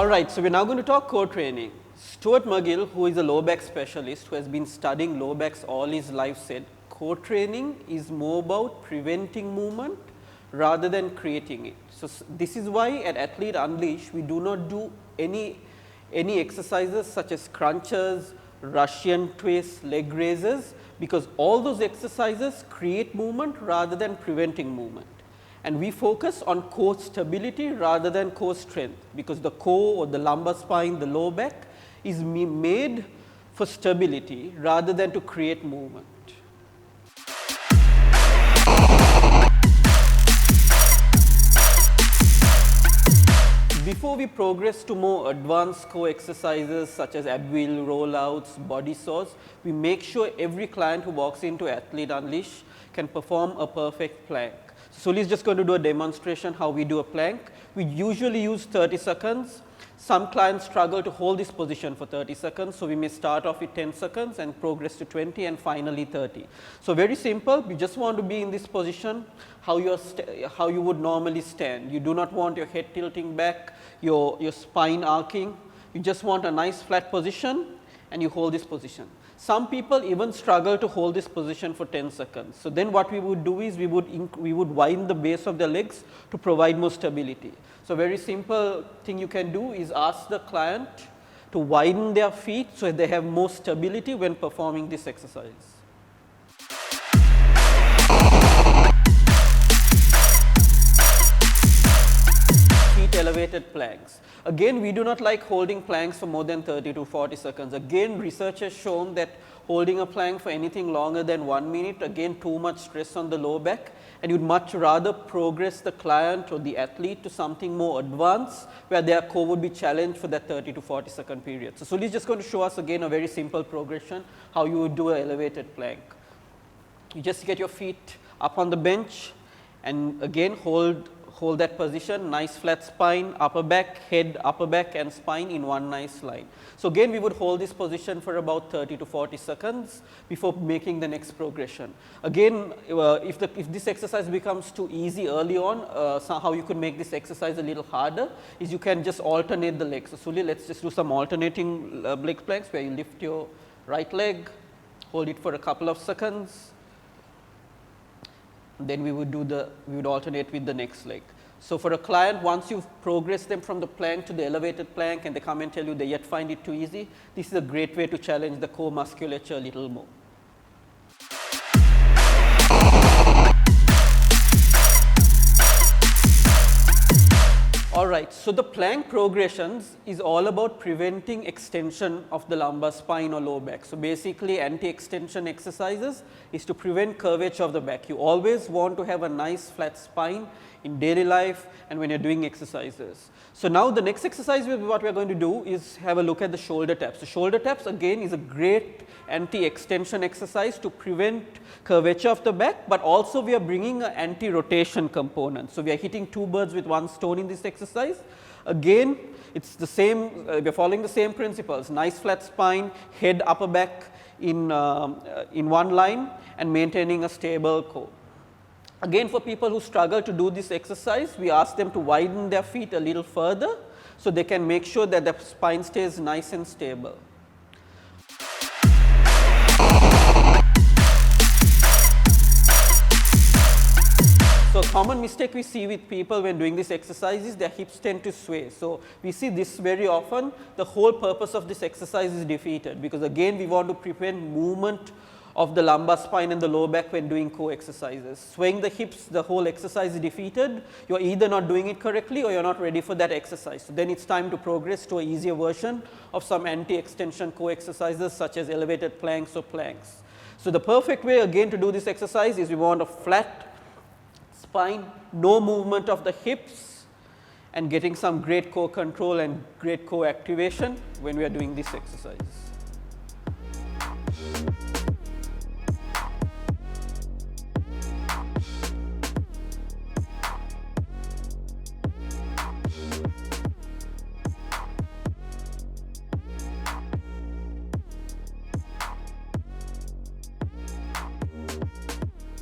All right, so we're now going to talk core training. Stuart McGill, who is a low back specialist who has been studying low backs all his life, said core training is more about preventing movement rather than creating it. So this is why at Athlete Unleash we do not do any exercises such as crunches, Russian twists, leg raises, because all those exercises create movement rather than preventing movement. And we focus on core stability rather than core strength, because the core or the lumbar spine, the low back is made for stability rather than to create movement. Before we progress to more advanced core exercises such as ab wheel, rollouts, body saws, we make sure every client who walks into Athlete Unleash can perform a perfect plank. So Sully is just going to do a demonstration how we do a plank. We usually use 30 seconds. Some clients struggle to hold this position for 30 seconds. So we may start off with 10 seconds and progress to 20 and finally 30. So very simple. We just want to be in this position how you would normally stand. You do not want your head tilting back, your spine arcing. You just want a nice flat position and you hold this position. Some people even struggle to hold this position for 10 seconds. So then what we would do is we would widen the base of the legs to provide more stability. So very simple thing you can do is ask the client to widen their feet so they have more stability when performing this exercise. Elevated planks. Again, we do not like holding planks for more than 30 to 40 seconds. Again, research has shown that holding a plank for anything longer than 1 minute, again too much stress on the low back, and you'd much rather progress the client or the athlete to something more advanced where their core would be challenged for that 30 to 40 second period. So Sully is just going to show us again a very simple progression how you would do an elevated plank. You just get your feet up on the bench and again hold that position, nice flat spine, upper back, head, upper back and spine in one nice line. So again we would hold this position for about 30 to 40 seconds before making the next progression. Again, if this exercise becomes too easy early on, somehow you could make this exercise a little harder, is you can just alternate the legs. So Sully, let's just do some alternating leg planks where you lift your right leg, hold it for a couple of seconds. Then we would alternate with the next leg. So for a client, once you've progressed them from the plank to the elevated plank and they come and tell you they yet find it too easy, this is a great way to challenge the core musculature a little more. All right, so the plank progressions is all about preventing extension of the lumbar spine or low back. So basically anti-extension exercises is to prevent curvature of the back. You always want to have a nice flat spine in daily life and when you're doing exercises. So now the next exercise what we are going to do is have a look at the shoulder taps. The shoulder taps again is a great anti-extension exercise to prevent curvature of the back, but also we are bringing an anti-rotation component. So we are hitting two birds with one stone in this exercise. Again, it's the same, we are following the same principles, nice flat spine, head, upper back in one line and maintaining a stable core. Again, for people who struggle to do this exercise, we ask them to widen their feet a little further so they can make sure that the spine stays nice and stable. So a common mistake we see with people when doing this exercise is their hips tend to sway. So we see this very often. The whole purpose of this exercise is defeated because again we want to prevent movement of the lumbar spine and the lower back when doing core exercises. Swaying the hips, the whole exercise is defeated. You're either not doing it correctly or you're not ready for that exercise. So then it's time to progress to an easier version of some anti-extension core exercises such as elevated planks or planks. So the perfect way again to do this exercise is we want a flat spine, no movement of the hips and getting some great core control and great core activation when we are doing this exercise.